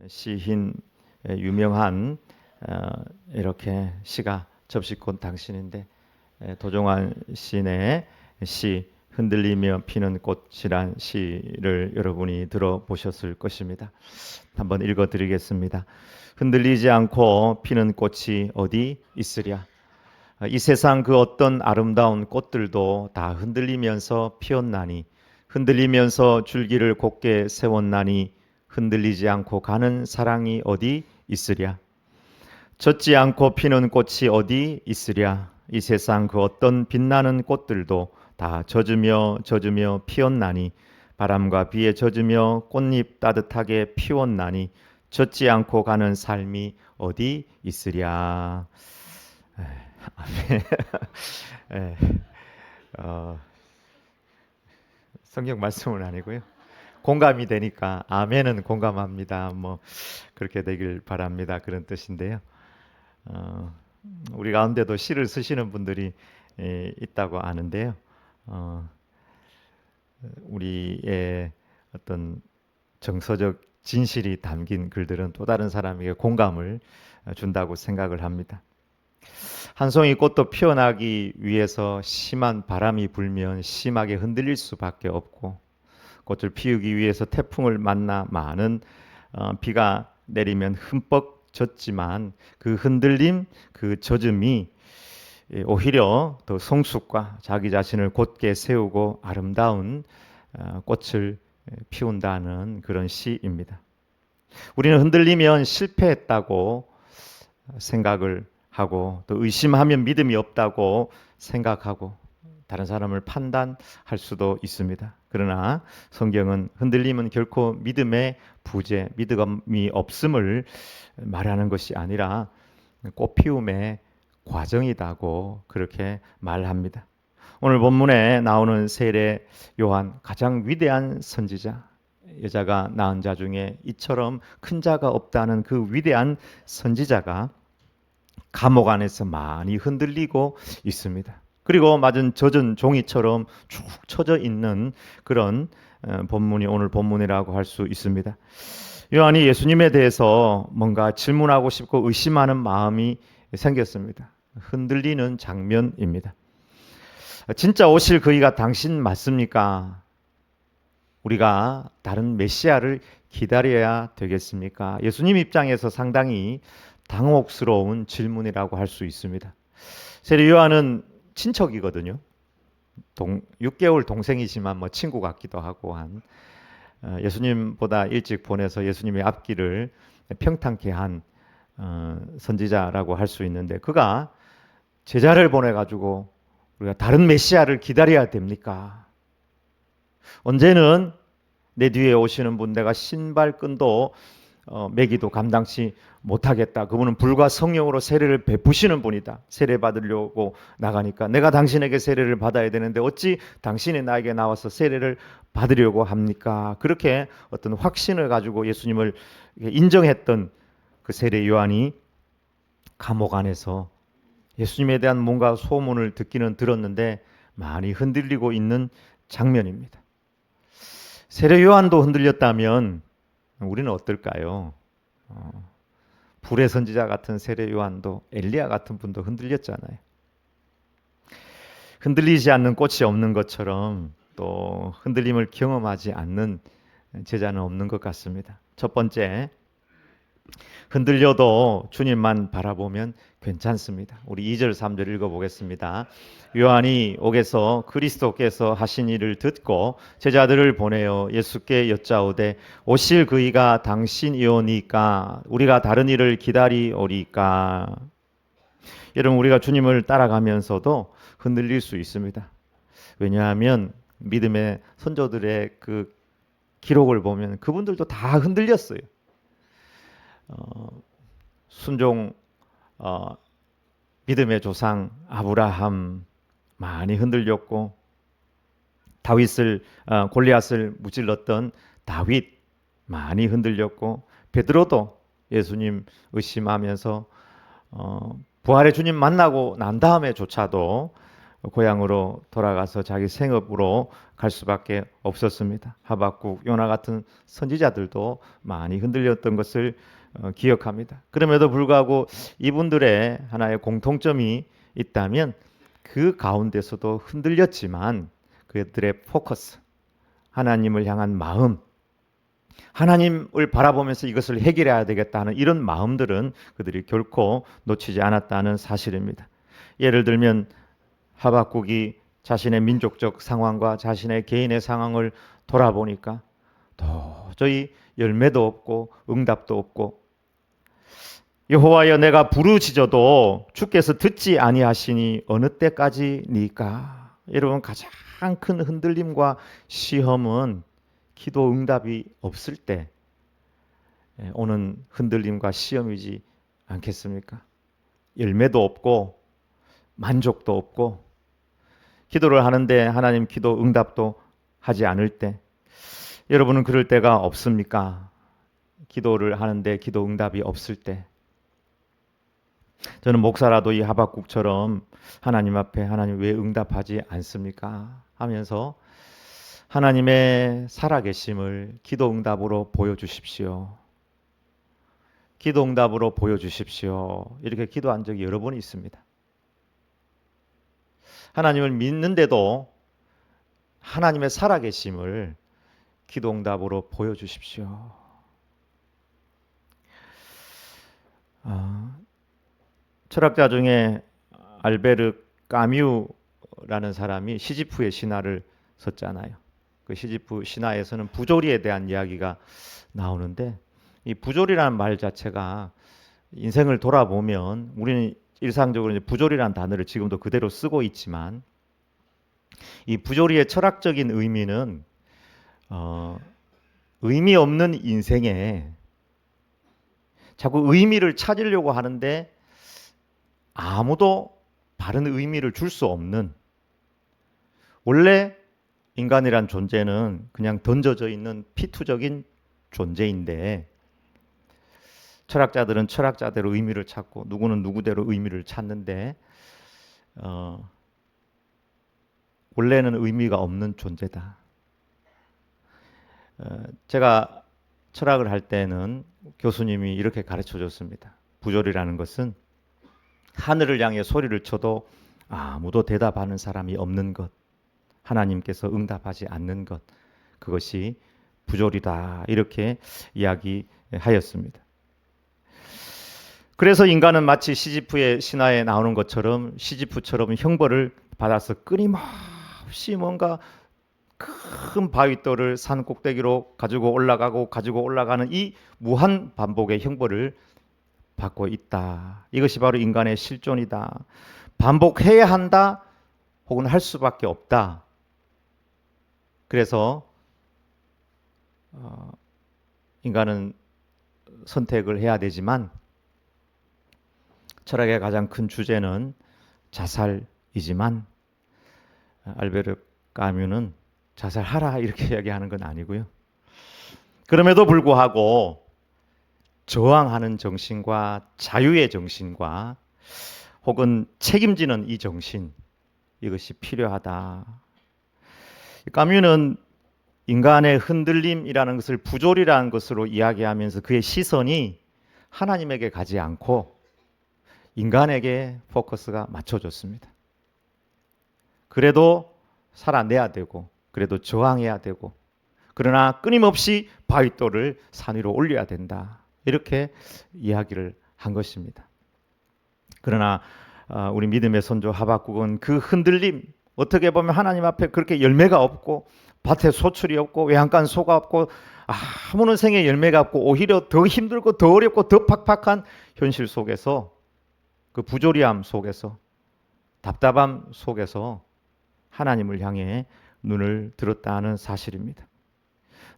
시인 유명한 이렇게 시가 접시꽃 당신인데 도종환 시인의 시 흔들리며 피는 꽃이란 시를 여러분이 들어보셨을 것입니다. 한번 읽어드리겠습니다. 흔들리지 않고 피는 꽃이 어디 있으랴. 이 세상 그 어떤 아름다운 꽃들도 다 흔들리면서 피었나니 흔들리면서 줄기를 곧게 세웠나니 흔들리지 않고 가는 사랑이 어디 있으랴. 젖지 않고 피는 꽃이 어디 있으랴. 이 세상 그 어떤 빛나는 꽃들도 다 젖으며 피었나니 바람과 비에 젖으며 꽃잎 따뜻하게 피웠나니 젖지 않고 가는 삶이 어디 있으랴. 아멘. 예, 성경 말씀은 아니고요. 공감이 되니까 아멘은 공감합니다. 뭐 그렇게 되길 바랍니다. 그런 뜻인데요. 어, 우리 가운데도 시를 쓰시는 분들이 있다고 아는데요. 어, 우리의 어떤 정서적 진실이 담긴 글들은 또 다른 사람에게 공감을 준다고 생각을 합니다. 한 송이 꽃도 피어나기 위해서 심한 바람이 불면 심하게 흔들릴 수밖에 없고 꽃을 피우기 위해서 태풍을 만나 많은 비가 내리면 흠뻑 젖지만 그 흔들림, 그 젖음이 오히려 더 성숙과 자기 자신을 곧게 세우고 아름다운 꽃을 피운다는 그런 시입니다. 우리는 흔들리면 실패했다고 생각을 하고 또 의심하면 믿음이 없다고 생각하고 다른 사람을 판단할 수도 있습니다. 그러나 성경은 흔들림은 결코 믿음의 부재, 믿음이 없음을 말하는 것이 아니라 꽃피움의 과정이라고 그렇게 말합니다. 오늘 본문에 나오는 세례 요한, 가장 위대한 선지자, 여자가 낳은 자 중에 이처럼 큰 자가 없다는 그 위대한 선지자가 감옥 안에서 많이 흔들리고 있습니다. 그리고 맞은 젖은 종이처럼 축 처져 있는 그런 본문이 오늘 본문이라고 할 수 있습니다. 요한이 예수님에 대해서 뭔가 질문하고 싶고 의심하는 마음이 생겼습니다. 흔들리는 장면입니다. 진짜 오실 그이가 당신 맞습니까? 우리가 다른 메시아를 기다려야 되겠습니까? 예수님 입장에서 상당히 당혹스러운 질문이라고 할 수 있습니다. 세례 요한은 친척이거든요. 6개월 동생이지만 뭐 친구 같기도 하고 한 예수님보다 일찍 보내서 예수님의 앞길을 평탄케 한 선지자라고 할 수 있는데 그가 제자를 보내가지고 우리가 다른 메시아를 기다려야 됩니까? 언제는 내 뒤에 오시는 분 내가 신발끈도 매기도 감당치 못하겠다. 그분은 불과 성령으로 세례를 베푸시는 분이다. 세례 받으려고 나가니까 내가 당신에게 세례를 받아야 되는데 어찌 당신이 나에게 나와서 세례를 받으려고 합니까? 그렇게 어떤 확신을 가지고 예수님을 인정했던 그 세례 요한이 감옥 안에서 예수님에 대한 뭔가 소문을 듣기는 들었는데 많이 흔들리고 있는 장면입니다. 세례 요한도 흔들렸다면 우리는 어떨까요? 불의 선지자 같은 세례 요한도 엘리야 같은 분도 흔들렸잖아요. 흔들리지 않는 꽃이 없는 것처럼 또 흔들림을 경험하지 않는 제자는 없는 것 같습니다. 첫 번째, 흔들려도 주님만 바라보면 괜찮습니다. 우리 2절 3절 읽어보겠습니다. 요한이 옥에서 그리스도께서 하신 일을 듣고 제자들을 보내어 예수께 여짜오되 오실 그이가 당신이오니까 우리가 다른 일을 기다리오리까. 여러분, 우리가 주님을 따라가면서도 흔들릴 수 있습니다. 왜냐하면 믿음의 선조들의 그 기록을 보면 그분들도 다 흔들렸어요. 순종 믿음의 조상 아브라함 많이 흔들렸고 다윗을 골리앗을 무찔렀던 다윗 많이 흔들렸고 베드로도 예수님 의심하면서 부활의 주님 만나고 난 다음에조차도 고향으로 돌아가서 자기 생업으로 갈 수밖에 없었습니다. 하박국, 요나 같은 선지자들도 많이 흔들렸던 것을 기억합니다. 그럼에도 불구하고 이분들의 하나의 공통점이 있다면 그 가운데서도 흔들렸지만 그들의 포커스, 하나님을 향한 마음, 하나님을 바라보면서 이것을 해결해야 되겠다 하는 이런 마음들은 그들이 결코 놓치지 않았다는 사실입니다. 예를 들면 하박국이 자신의 민족적 상황과 자신의 개인의 상황을 돌아보니까 도저히 열매도 없고 응답도 없고, 여호와여 내가 부르짖어도 주께서 듣지 아니하시니 어느 때까지니까. 여러분, 가장 큰 흔들림과 시험은 기도 응답이 없을 때 오는 흔들림과 시험이지 않겠습니까? 열매도 없고 만족도 없고, 기도를 하는데 하나님 기도 응답도 하지 않을 때, 여러분은 그럴 때가 없습니까? 기도를 하는데 기도 응답이 없을 때. 저는 목사라도 이 하박국처럼 하나님 앞에 하나님 왜 응답하지 않습니까? 하면서 하나님의 살아계심을 기도 응답으로 보여주십시오. 기도 응답으로 보여주십시오. 이렇게 기도한 적이 여러 번 있습니다. 하나님을 믿는데도 하나님의 살아계심을 기도 응답으로 보여주십시오. 철학자 중에 알베르 까뮤라는 사람이 시지프의 신화를 썼잖아요. 그 시지프 신화에서는 부조리에 대한 이야기가 나오는데, 이 부조리라는 말 자체가 인생을 돌아보면 우리는 일상적으로 이제 부조리라는 단어를 지금도 그대로 쓰고 있지만, 이 부조리의 철학적인 의미는 의미 없는 인생에 자꾸 의미를 찾으려고 하는데 아무도 바른 의미를 줄 수 없는, 원래 인간이란 존재는 그냥 던져져 있는 피투적인 존재인데, 철학자들은 철학자대로 의미를 찾고 누구는 누구대로 의미를 찾는데 원래는 의미가 없는 존재다. 제가 철학을 할 때는 교수님이 이렇게 가르쳐 줬습니다. 부조리라는 것은 하늘을 향해 소리를 쳐도 아무도 대답하는 사람이 없는 것, 하나님께서 응답하지 않는 것, 그것이 부조리다. 이렇게 이야기하였습니다. 그래서 인간은 마치 시지프의 신화에 나오는 것처럼 시지프처럼 형벌을 받아서 끊임없이 뭔가 큰 바위돌을 산 꼭대기로 가지고 올라가고 가지고 올라가는 이 무한 반복의 형벌을 받고 있다. 이것이 바로 인간의 실존이다. 반복해야 한다, 혹은 할 수밖에 없다. 그래서 인간은 선택을 해야 되지만 철학의 가장 큰 주제는 자살이지만 알베르 까뮤는 자살하라 이렇게 이야기하는 건 아니고요. 그럼에도 불구하고 저항하는 정신과 자유의 정신과 혹은 책임지는 이 정신, 이것이 필요하다. 까뮤는 인간의 흔들림이라는 것을 부조리라는 것으로 이야기하면서 그의 시선이 하나님에게 가지 않고 인간에게 포커스가 맞춰졌습니다. 그래도 살아내야 되고, 그래도 저항해야 되고, 그러나 끊임없이 바위돌을 산 위로 올려야 된다. 이렇게 이야기를 한 것입니다. 그러나 우리 믿음의 선조 하박국은 그 흔들림, 어떻게 보면 하나님 앞에 그렇게 열매가 없고 밭에 소출이 없고 외양간 소가 없고 아무런 생의 열매가 없고 오히려 더 힘들고 더 어렵고 더 팍팍한 현실 속에서, 그 부조리함 속에서, 답답함 속에서 하나님을 향해 눈을 들었다는 사실입니다.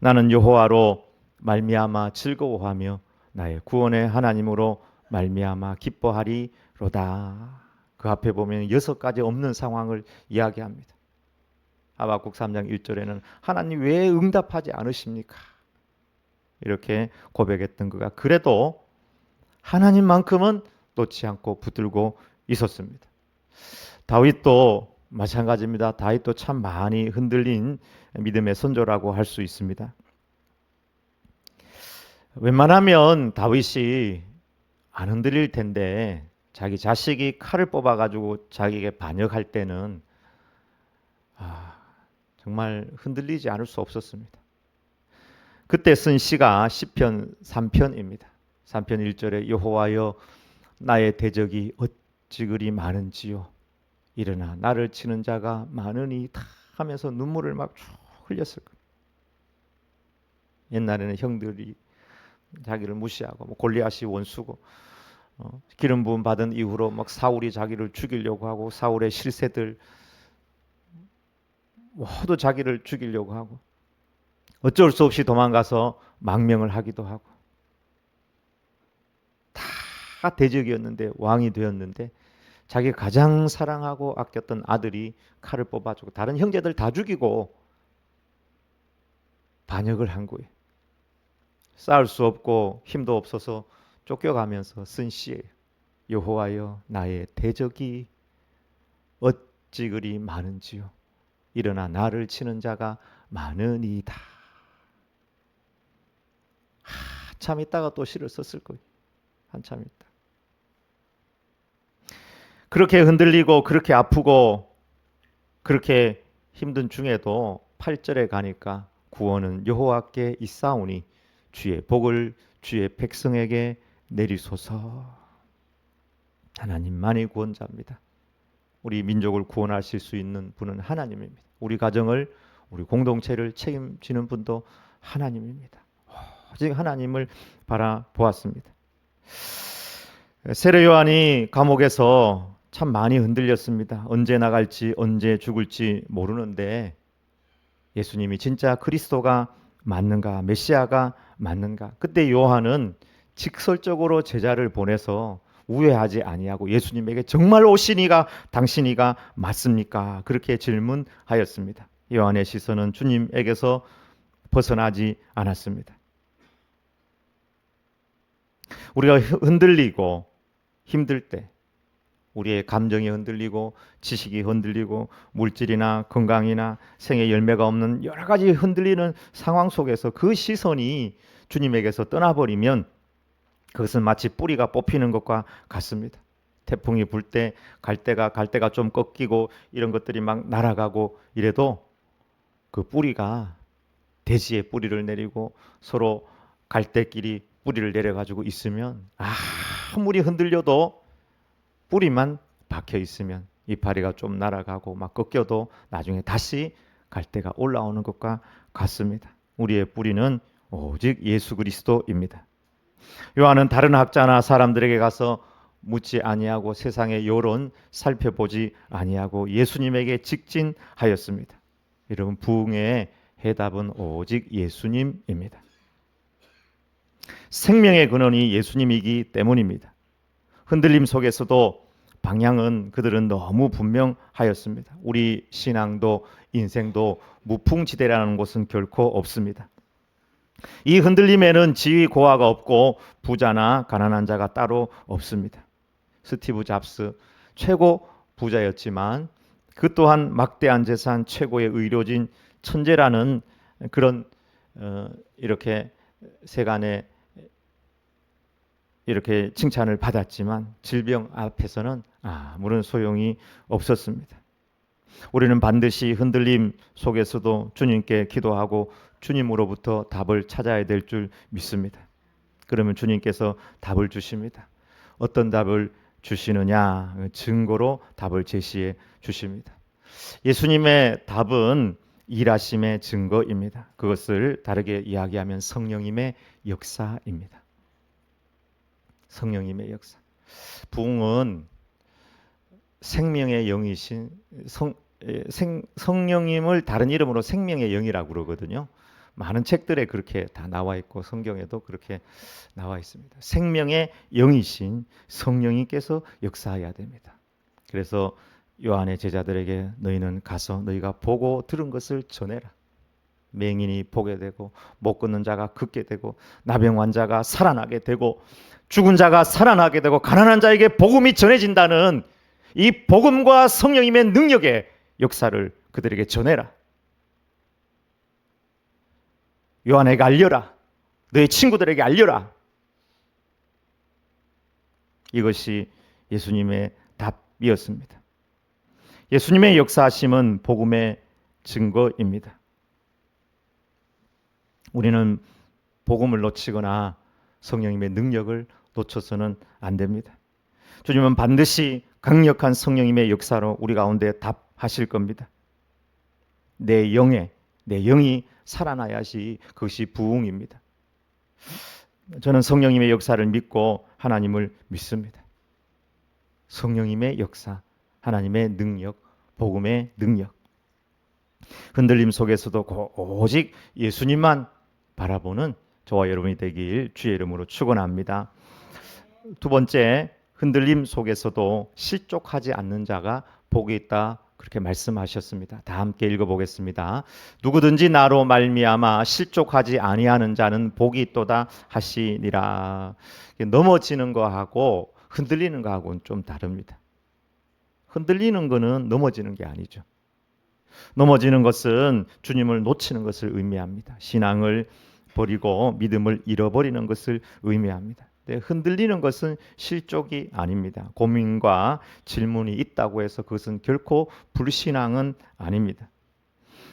나는 여호와로 말미암아 즐거워하며 나의 구원의 하나님으로 말미암아 기뻐하리로다. 그 앞에 보면 6가지 없는 상황을 이야기합니다. 하박국 3장 1절에는 하나님 왜 응답하지 않으십니까? 이렇게 고백했던 그가 그래도 하나님만큼은 놓지 않고 붙들고 있었습니다. 다윗도 마찬가지입니다. 다윗도 참 많이 흔들린 믿음의 선조라고 할 수 있습니다. 웬만하면 다윗이 안 흔들릴 텐데 자기 자식이 칼을 뽑아가지고 자기에게 반역할 때는 정말 흔들리지 않을 수 없었습니다. 그때 쓴 시가 시편 3편입니다. 3편 1절에 여호와여 나의 대적이 어찌 그리 많은지요. 일어나 나를 치는 자가 많으니 다 하면서 눈물을 막 쭉 흘렸을 거예요. 옛날에는 형들이 자기를 무시하고 골리앗이 원수고 기름 부음 받은 이후로 막 사울이 자기를 죽이려고 하고 사울의 실세들 모두 자기를 죽이려고 하고 어쩔 수 없이 도망가서 망명을 하기도 하고 다 대적이었는데 왕이 되었는데 자기가 가장 사랑하고 아꼈던 아들이 칼을 뽑아주고 다른 형제들 다 죽이고 반역을 한 거예요. 싸울 수 없고 힘도 없어서 쫓겨가면서 쓴 시예요. 여호와여 나의 대적이 어찌 그리 많은지요. 일어나 나를 치는 자가 많으니이다. 한참 있다가 또 시를 썼을 거예요. 한참 있다. 그렇게 흔들리고 그렇게 아프고 그렇게 힘든 중에도 8절에 가니까 구원은 여호와께 있사오니 주의 복을 주의 백성에게 내리소서. 하나님만이 구원자입니다. 우리 민족을 구원하실 수 있는 분은 하나님입니다. 우리 가정을 우리 공동체를 책임지는 분도 하나님입니다. 오직 하나님을 바라보았습니다. 세례 요한이 감옥에서 참 많이 흔들렸습니다. 언제 나갈지 언제 죽을지 모르는데 예수님이 진짜 그리스도가 맞는가 메시아가 맞는가. 그때 요한은 직설적으로 제자를 보내서 우회하지 아니하고 예수님에게 정말 오시니가 당신이가 맞습니까? 그렇게 질문하였습니다. 요한의 시선은 주님에게서 벗어나지 않았습니다. 우리가 흔들리고 힘들 때 우리의 감정이 흔들리고 지식이 흔들리고 물질이나 건강이나 생의 열매가 없는 여러 가지 흔들리는 상황 속에서 그 시선이 주님에게서 떠나버리면 그것은 마치 뿌리가 뽑히는 것과 같습니다. 태풍이 불 때 갈대가 좀 꺾이고 이런 것들이 막 날아가고 이래도 그 뿌리가 대지에 뿌리를 내리고 서로 갈대끼리 뿌리를 내려가지고 있으면 아무리 흔들려도 뿌리만 박혀 있으면 이파리가 좀 날아가고 막 꺾여도 나중에 다시 갈대가 올라오는 것과 같습니다. 우리의 뿌리는 오직 예수 그리스도입니다. 요한은 다른 학자나 사람들에게 가서 묻지 아니하고 세상의 여론 살펴보지 아니하고 예수님에게 직진하였습니다. 여러분, 부흥의 해답은 오직 예수님입니다. 생명의 근원이 예수님이기 때문입니다. 흔들림 속에서도 방향은 그들은 너무 분명하였습니다. 우리 신앙도 인생도 무풍지대라는 곳은 결코 없습니다. 이 흔들림에는 지위 고하가 없고 부자나 가난한 자가 따로 없습니다. 스티브 잡스 최고 부자였지만 그 또한 막대한 재산, 최고의 의료진, 천재라는 그런 이렇게 세간에 이렇게 칭찬을 받았지만 질병 앞에서는 아무런 소용이 없었습니다. 우리는 반드시 흔들림 속에서도 주님께 기도하고 주님으로부터 답을 찾아야 될 줄 믿습니다. 그러면 주님께서 답을 주십니다. 어떤 답을 주시느냐? 증거로 답을 제시해 주십니다. 예수님의 답은 일하심의 증거입니다. 그것을 다르게 이야기하면 성령님의 역사입니다. 성령님의 역사. 부흥은 생명의 영이신 성령님을 다른 이름으로 생명의 영이라고 그러거든요. 많은 책들에 그렇게 다 나와 있고 성경에도 그렇게 나와 있습니다. 생명의 영이신 성령님께서 역사해야 됩니다. 그래서 요한의 제자들에게 너희는 가서 너희가 보고 들은 것을 전해라. 맹인이 보게 되고 못 걷는 자가 걷게 되고 나병 환자가 살아나게 되고 죽은 자가 살아나게 되고 가난한 자에게 복음이 전해진다는 이 복음과 성령님의 능력에 역사를 그들에게 전해라. 요한에게 알려라. 너의 친구들에게 알려라. 이것이 예수님의 답이었습니다. 예수님의 역사하심은 복음의 증거입니다. 우리는 복음을 놓치거나 성령님의 능력을 놓쳐서는 안 됩니다. 주님은 반드시 강력한 성령님의 역사로 우리 가운데 답하실 겁니다. 내 영이 살아나야지 그것이 부흥입니다. 저는 성령님의 역사를 믿고 하나님을 믿습니다. 성령님의 역사, 하나님의 능력, 복음의 능력. 흔들림 속에서도 오직 예수님만 바라보는 저와 여러분이 되길 주의 이름으로 축원합니다. 두 번째, 흔들림 속에서도 실족하지 않는 자가 복이 있다, 그렇게 말씀하셨습니다. 다 함께 읽어보겠습니다. 누구든지 나로 말미암아 실족하지 아니하는 자는 복이 있도다 하시니라. 넘어지는 거하고 흔들리는 거하고는 좀 다릅니다. 흔들리는 거는 넘어지는 게 아니죠. 넘어지는 것은 주님을 놓치는 것을 의미합니다. 신앙을 버리고 믿음을 잃어버리는 것을 의미합니다. 흔들리는 것은 실족이 아닙니다. 고민과 질문이 있다고 해서 그것은 결코 불신앙은 아닙니다.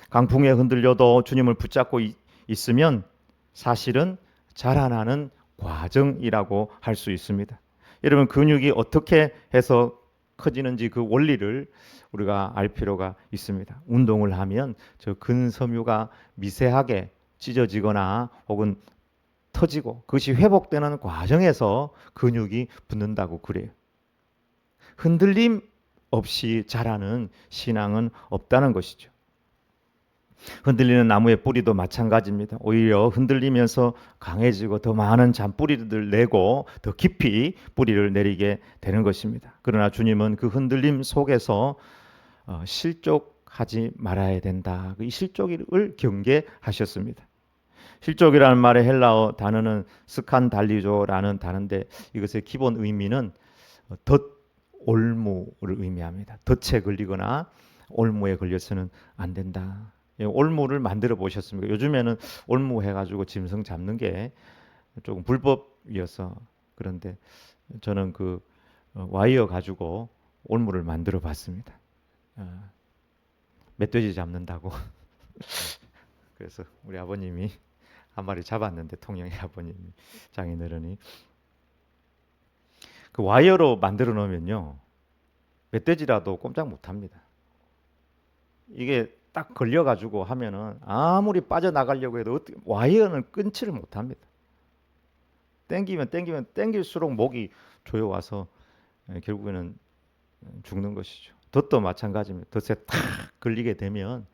강풍에 흔들려도 주님을 붙잡고 있으면 사실은 자라나는 과정이라고 할 수 있습니다. 여러분, 근육이 어떻게 해서 커지는지 그 원리를 우리가 알 필요가 있습니다. 운동을 하면 저 근섬유가 미세하게 찢어지거나 혹은 터지고 그것이 회복되는 과정에서 근육이 붙는다고 그래요. 흔들림 없이 자라는 신앙은 없다는 것이죠. 흔들리는 나무의 뿌리도 마찬가지입니다. 오히려 흔들리면서 강해지고 더 많은 잔뿌리를 내고 더 깊이 뿌리를 내리게 되는 것입니다. 그러나 주님은 그 흔들림 속에서 실족하지 말아야 된다. 이 실족을 경계하셨습니다. 실족이라는 말의 헬라어 단어는 스칸달리조라는 단어인데 이것의 기본 의미는 올무를 의미합니다. 덫에 걸리거나 올무에 걸려서는 안 된다. 올무를 만들어 보셨습니까? 요즘에는 올무 해가지고 짐승 잡는 게 조금 불법이어서 그런데 저는 그 와이어 가지고 올무를 만들어 봤습니다. 멧돼지 잡는다고. 그래서 우리 아버님이 한 마리 잡았는데, 통영의 아버님이, 장인어른이 그 와이어로 만들어 놓으면요 멧돼지라도 꼼짝 못합니다. 이게 딱 걸려가지고 하면은 아무리 빠져나가려고 해도 와이어는 끊지를 못합니다. 땡길수록 목이 조여와서 결국에는 죽는 것이죠. 덫도 마찬가지입니다. 덫에 탁 걸리게 되면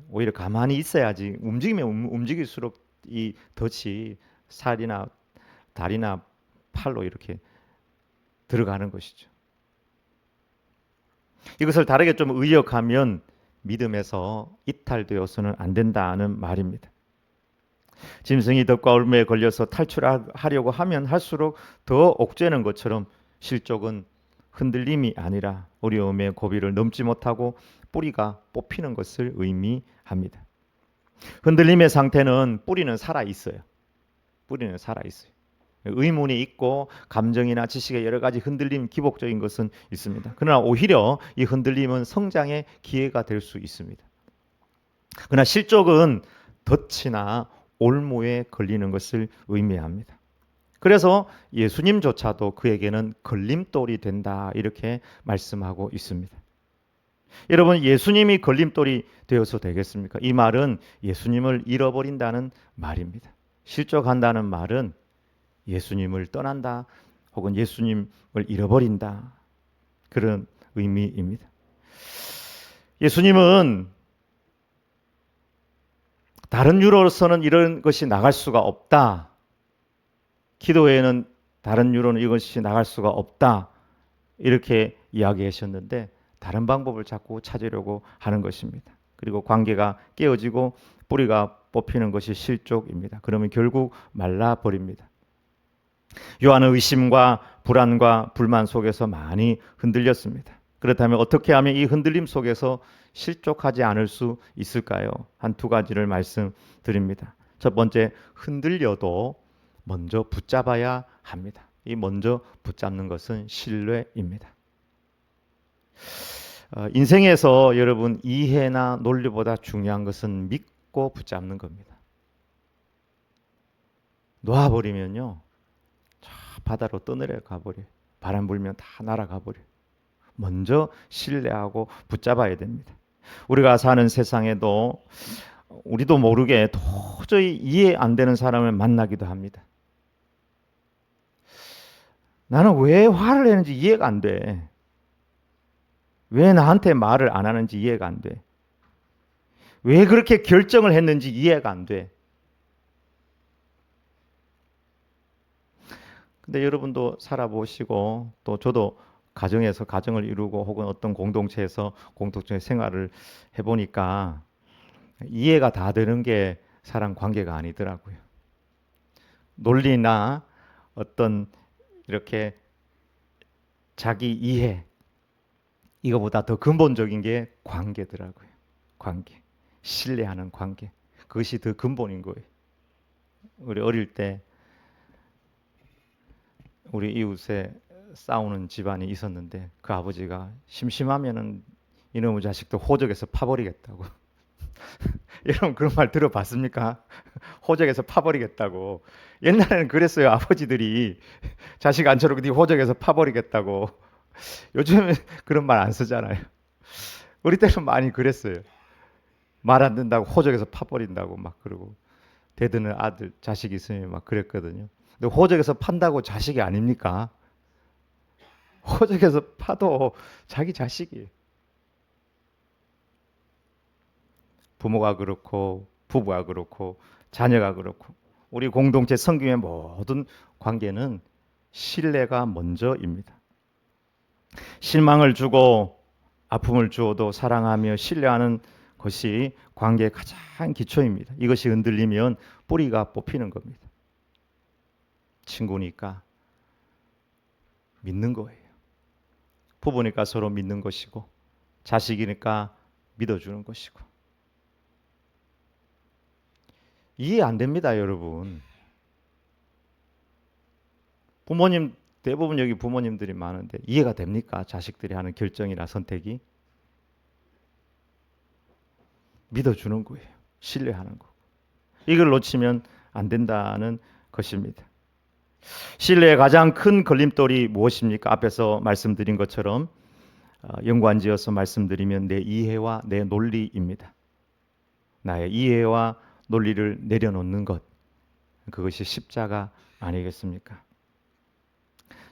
오히려 가만히 있어야지, 움직이면 움직일수록 이 덫이 살이나 다리나 팔로 이렇게 들어가는 것이죠. 이것을 다르게 좀 의역하면 믿음에서 이탈되어서는 안 된다는 말입니다. 짐승이 덫과 올무에 걸려서 탈출하려고 하면 할수록 더 옥죄는 것처럼 실족은 흔들림이 아니라 어려움의 고비를 넘지 못하고 뿌리가 뽑히는 것을 의미합니다. 흔들림의 상태는 뿌리는 살아있어요. 뿌리는 살아있어요. 의문이 있고 감정이나 지식의 여러 가지 흔들림, 기복적인 것은 있습니다. 그러나 오히려 이 흔들림은 성장의 기회가 될 수 있습니다. 그러나 실족은 덫이나 올무에 걸리는 것을 의미합니다. 그래서 예수님조차도 그에게는 걸림돌이 된다, 이렇게 말씀하고 있습니다. 여러분, 예수님이 걸림돌이 되어서 되겠습니까? 이 말은 예수님을 잃어버린다는 말입니다. 실족한다는 말은 예수님을 떠난다 혹은 예수님을 잃어버린다, 그런 의미입니다. 예수님은 다른 유로로서는 이런 것이 나갈 수가 없다, 기도회에는 다른 유로는 이것이 나갈 수가 없다, 이렇게 이야기하셨는데 다른 방법을 자꾸 찾으려고 하는 것입니다. 그리고 관계가 깨어지고 뿌리가 뽑히는 것이 실족입니다. 그러면 결국 말라버립니다. 요한은 의심과 불안과 불만 속에서 많이 흔들렸습니다. 그렇다면 어떻게 하면 이 흔들림 속에서 실족하지 않을 수 있을까요? 한 두 가지를 말씀드립니다. 첫 번째, 흔들려도 먼저 붙잡아야 합니다. 이 먼저 붙잡는 것은 신뢰입니다. 인생에서 여러분 이해나 논리보다 중요한 것은 믿고 붙잡는 겁니다. 놓아버리면요, 저 바다로 떠내려 가버려요. 바람 불면 다 날아가 버려요. 먼저 신뢰하고 붙잡아야 됩니다. 우리가 사는 세상에도 우리도 모르게 도저히 이해 안 되는 사람을 만나기도 합니다. 나는 왜 화를 내는지 이해가 안 돼. 왜 나한테 말을 안 하는지 이해가 안 돼. 왜 그렇게 결정을 했는지 이해가 안 돼. 근데 여러분도 살아보시고 또 저도 가정에서 가정을 이루고 혹은 어떤 공동체에서 공동체 생활을 해보니까 이해가 다 되는 게 사람 관계가 아니더라고요. 논리나 어떤 이렇게 자기 이해, 이거보다 더 근본적인 게 관계더라고요. 관계. 신뢰하는 관계. 그것이 더 근본인 거예요. 우리 어릴 때 우리 이웃에 싸우는 집안이 있었는데 그 아버지가 심심하면은 이놈의 자식도 호적에서 파버리겠다고. 여러분 그런 말 들어봤습니까? 호적에서 파버리겠다고. 옛날에는 그랬어요. 아버지들이 자식 앉혀놓고 네 호적에서 파버리겠다고. 요즘은 그런 말 안 쓰잖아요. 우리 때는 많이 그랬어요. 말 안 듣는다고 호적에서 파버린다고 막 그러고 대드는 아들 자식이 있으면 막 그랬거든요. 근데 호적에서 판다고 자식이 아닙니까? 호적에서 파도 자기 자식이에요. 부모가 그렇고 부부가 그렇고 자녀가 그렇고 우리 공동체 성경의 모든 관계는 신뢰가 먼저입니다. 실망을 주고 아픔을 주어도 사랑하며 신뢰하는 것이 관계의 가장 기초입니다. 이것이 흔들리면 뿌리가 뽑히는 겁니다. 친구니까 믿는 거예요. 부부니까 서로 믿는 것이고 자식이니까 믿어주는 것이고. 이해 안 됩니다, 여러분. 부모님 대부분 여기 부모님들이 많은데 이해가 됩니까? 자식들이 하는 결정이나 선택이. 믿어주는 거예요. 신뢰하는 거. 이걸 놓치면 안 된다는 것입니다. 신뢰의 가장 큰 걸림돌이 무엇입니까? 앞에서 말씀드린 것처럼 연관지어서 말씀드리면 내 이해와 내 논리입니다. 나의 이해와 논리를 내려놓는 것, 그것이 십자가 아니겠습니까?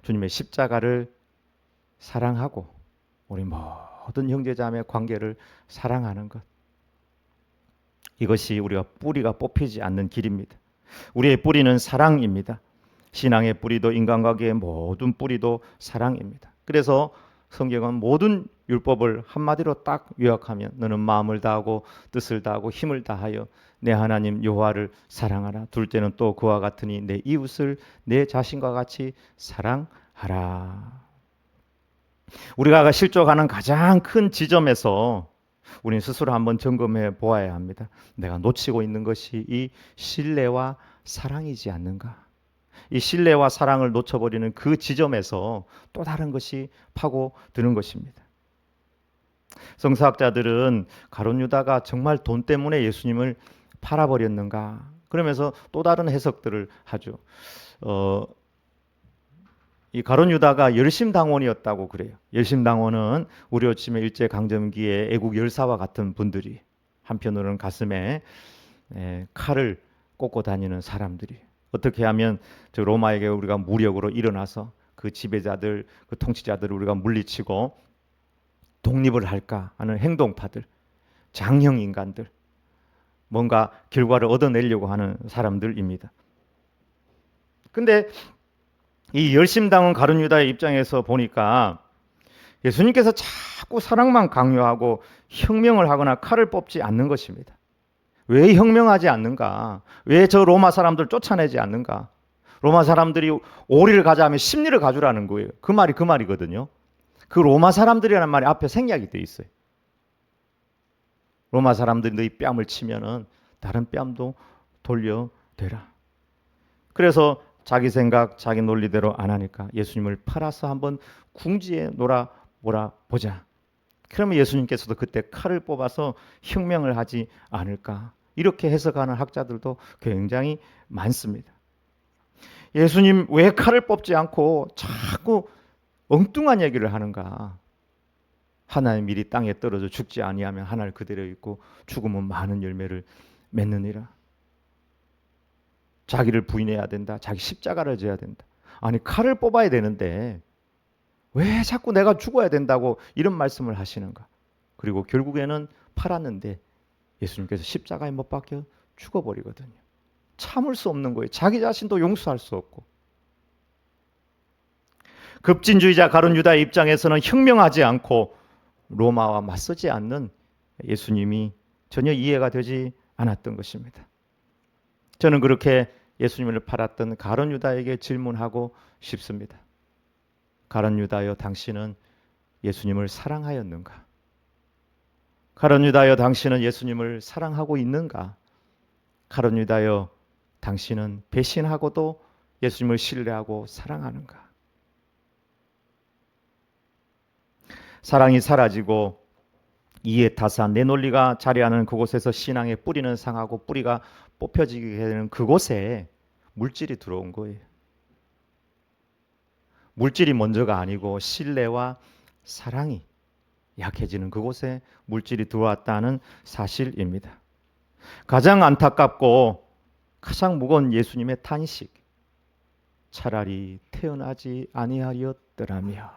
주님의 십자가를 사랑하고 우리 모든 형제자매 관계를 사랑하는 것, 이것이 우리가 뿌리가 뽑히지 않는 길입니다. 우리의 뿌리는 사랑입니다. 신앙의 뿌리도 인간관계의 모든 뿌리도 사랑입니다. 그래서 성경은 모든 율법을 한마디로 딱 요약하면 너는 마음을 다하고 뜻을 다하고 힘을 다하여 내 하나님 여호와를 사랑하라. 둘째는 또 그와 같으니 내 이웃을 내 자신과 같이 사랑하라. 우리가 실족하는 가장 큰 지점에서 우리는 스스로 한번 점검해 보아야 합니다. 내가 놓치고 있는 것이 이 신뢰와 사랑이지 않는가? 이 신뢰와 사랑을 놓쳐버리는 그 지점에서 또 다른 것이 파고드는 것입니다. 성서학자들은 가룟 유다가 정말 돈 때문에 예수님을 팔아버렸는가? 그러면서 또 다른 해석들을 하죠. 이 가룟 유다가 열심당원이었다고 그래요. 열심당원은 우리로 치면 일제강점기에 애국 열사와 같은 분들이, 한편으로는 가슴에 칼을 꽂고 다니는 사람들이, 어떻게 하면 저 로마에게 우리가 무력으로 일어나서 그 지배자들, 그 통치자들을 우리가 물리치고 독립을 할까 하는 행동파들, 장형 인간들, 뭔가 결과를 얻어내려고 하는 사람들입니다. 근데 이 열심당원 가룟 유다의 입장에서 보니까 예수님께서 자꾸 사랑만 강요하고 혁명을 하거나 칼을 뽑지 않는 것입니다. 왜 혁명하지 않는가? 왜 저 로마 사람들 쫓아내지 않는가? 로마 사람들이 오리를 가져가면 십리를 가져라는 거예요. 그 말이 그 말이거든요. 그 로마 사람들이라는 말이 앞에 생략이 돼 있어요. 로마 사람들이 너희 뺨을 치면은 다른 뺨도 돌려대라. 그래서 자기 생각, 자기 논리대로 안 하니까 예수님을 팔아서 한번 궁지에 놀아보라 보자. 그러면 예수님께서도 그때 칼을 뽑아서 혁명을 하지 않을까. 이렇게 해석하는 학자들도 굉장히 많습니다. 예수님 왜 칼을 뽑지 않고 자꾸 엉뚱한 얘기를 하는가. 하나의 밀이 땅에 떨어져 죽지 아니하면 하나를 그대로 있고 죽으면 많은 열매를 맺느니라. 자기를 부인해야 된다. 자기 십자가를 져야 된다. 아니 칼을 뽑아야 되는데 왜 자꾸 내가 죽어야 된다고 이런 말씀을 하시는가. 그리고 결국에는 팔았는데 예수님께서 십자가에 못 박혀 죽어버리거든요. 참을 수 없는 거예요. 자기 자신도 용서할 수 없고. 급진주의자 가룟 유다의 입장에서는 혁명하지 않고 로마와 맞서지 않는 예수님이 전혀 이해가 되지 않았던 것입니다. 저는 그렇게 예수님을 팔았던 가룟 유다에게 질문하고 싶습니다. 가룟 유다여, 당신은 예수님을 사랑하였는가? 가룟 유다여, 당신은 예수님을 사랑하고 있는가? 가룟 유다여, 당신은 배신하고도 예수님을 신뢰하고 사랑하는가? 사랑이 사라지고 이해 타산, 내 논리가 자리하는 그곳에서 신앙의 뿌리는 상하고 뿌리가 뽑혀지게 되는 그곳에 물질이 들어온 거예요. 물질이 먼저가 아니고 신뢰와 사랑이 약해지는 그곳에 물질이 들어왔다는 사실입니다. 가장 안타깝고 가장 무거운 예수님의 탄식. 차라리 태어나지 아니하였더라며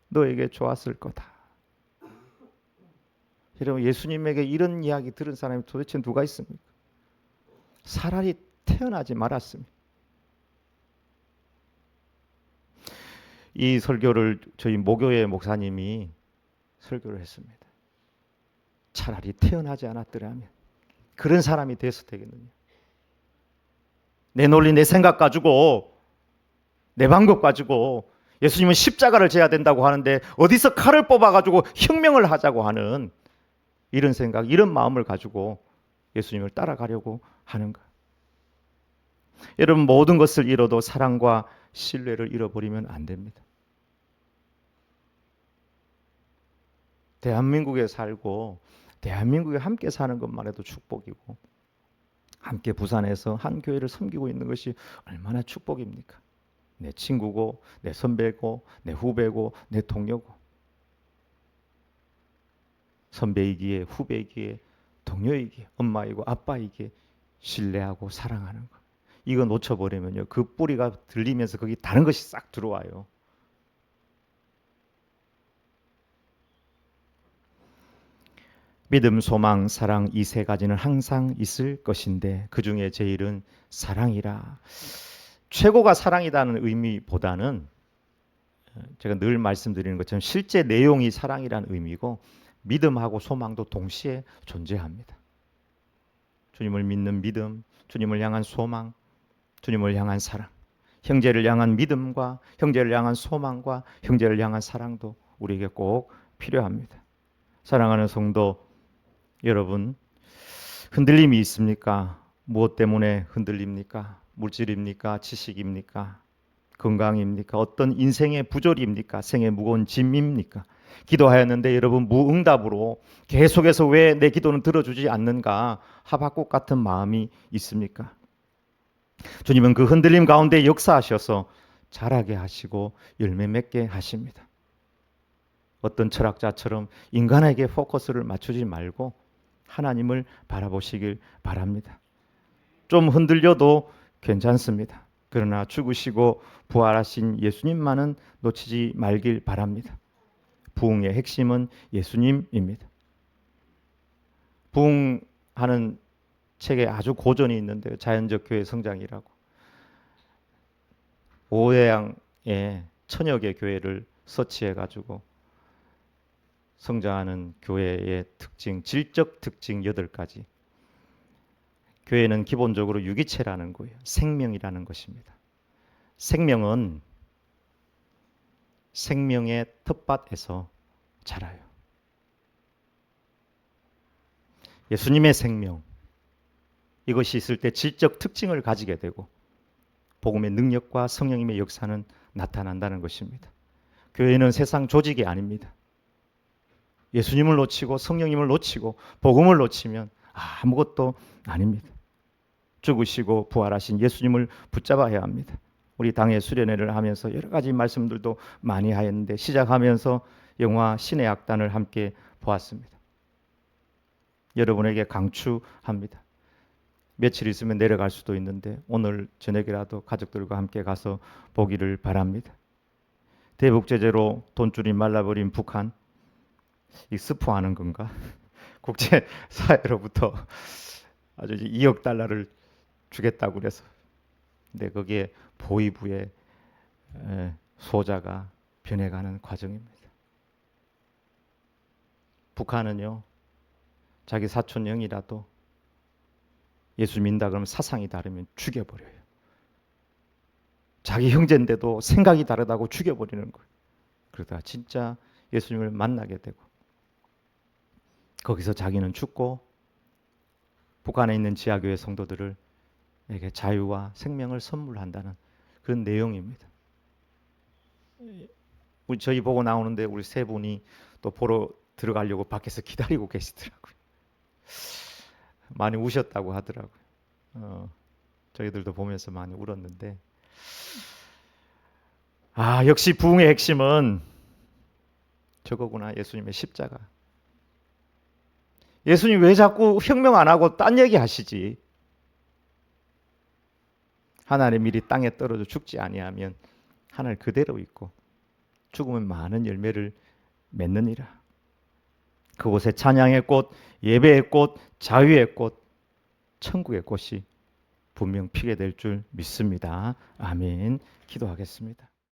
너에게 좋았을 거다. 여러분, 예수님에게 이런 이야기 들은 사람이 도대체 누가 있습니까? 차라리 태어나지 말았습니다. 이 설교를 저희 모교회 목사님이 설교를 했습니다. 차라리 태어나지 않았더라면 그런 사람이 돼서 되겠느냐. 내 논리, 내 생각 가지고, 내 방법 가지고 예수님은 십자가를 져야 된다고 하는데 어디서 칼을 뽑아가지고 혁명을 하자고 하는 이런 생각, 이런 마음을 가지고 예수님을 따라가려고 하는가. 여러분, 모든 것을 잃어도 사랑과 신뢰를 잃어버리면 안 됩니다. 대한민국에 살고 대한민국에 함께 사는 것만 해도 축복이고 함께 부산에서 한 교회를 섬기고 있는 것이 얼마나 축복입니까? 내 친구고 내 선배고 내 후배고 내 동료고 선배이기에 후배이기에 동료이기에 엄마이고 아빠이기에 신뢰하고 사랑하는 것. 이거 놓쳐버리면요. 그 뿌리가 들리면서 거기 다른 것이 싹 들어와요. 믿음, 소망, 사랑 이 세 가지는 항상 있을 것인데 그 중에 제일은 사랑이라. 최고가 사랑이라는 의미보다는 제가 늘 말씀드리는 것처럼 실제 내용이 사랑이라는 의미고 믿음하고 소망도 동시에 존재합니다. 주님을 믿는 믿음, 주님을 향한 소망, 주님을 향한 사랑, 형제를 향한 믿음과 형제를 향한 소망과 형제를 향한 사랑도 우리에게 꼭 필요합니다. 사랑하는 성도 여러분, 흔들림이 있습니까? 무엇 때문에 흔들립니까? 물질입니까? 지식입니까? 건강입니까? 어떤 인생의 부조리입니까? 생의 무거운 짐입니까? 기도하였는데 여러분 무응답으로 계속해서 왜 내 기도는 들어주지 않는가? 하박국 같은 마음이 있습니까? 주님은 그 흔들림 가운데 역사하셔서 자라게 하시고 열매 맺게 하십니다. 어떤 철학자처럼 인간에게 포커스를 맞추지 말고 하나님을 바라보시길 바랍니다. 좀 흔들려도 괜찮습니다. 그러나 죽으시고 부활하신 예수님만은 놓치지 말길 바랍니다. 부흥의 핵심은 예수님입니다. 부흥하는 책에 아주 고전이 있는데요. 자연적 교회 성장이라고. 5회양의 천여 개 교회를 서치해가지고 성장하는 교회의 특징, 질적 특징 8가지. 교회는 기본적으로 유기체라는 거예요. 생명이라는 것입니다. 생명은 생명의 텃밭에서 자라요. 예수님의 생명, 이것이 있을 때 질적 특징을 가지게 되고 복음의 능력과 성령님의 역사는 나타난다는 것입니다. 교회는 세상 조직이 아닙니다. 예수님을 놓치고 성령님을 놓치고 복음을 놓치면 아무것도 아닙니다. 죽으시고 부활하신 예수님을 붙잡아야 합니다. 우리 당의 수련회를 하면서 여러 가지 말씀들도 많이 하였는데 시작하면서 영화 신의 악단을 함께 보았습니다. 여러분에게 강추합니다. 며칠 있으면 내려갈 수도 있는데 오늘 저녁이라도 가족들과 함께 가서 보기를 바랍니다. 대북제재로 돈줄이 말라버린 북한, 이 스포하는 건가? 국제사회로부터 아주 2억 달러를 주겠다고 그래서, 근데 거기에 보위부의 소자가 변해가는 과정입니다. 북한은요, 자기 사촌 형이라도 예수 믿는다 그러면 사상이 다르면 죽여버려요. 자기 형제인데도 생각이 다르다고 죽여버리는 거예요. 그러다 진짜 예수님을 만나게 되고 거기서 자기는 죽고 북한에 있는 지하교회 성도들에게 자유와 생명을 선물한다는 그런 내용입니다. 저희 보고 나오는데 우리 세 분이 또 보러 들어가려고 밖에서 기다리고 계시더라고요. 많이 우셨다고 하더라고요. 저희들도 보면서 많이 울었는데, 역시 부흥의 핵심은 저거구나. 예수님의 십자가. 예수님 왜 자꾸 혁명 안 하고 딴 얘기 하시지? 하나님의 밀이 땅에 떨어져 죽지 아니하면 하늘 그대로 있고 죽으면 많은 열매를 맺느니라. 그곳에 찬양의 꽃, 예배의 꽃, 자유의 꽃, 천국의 꽃이 분명 피게 될 줄 믿습니다. 아멘. 기도하겠습니다.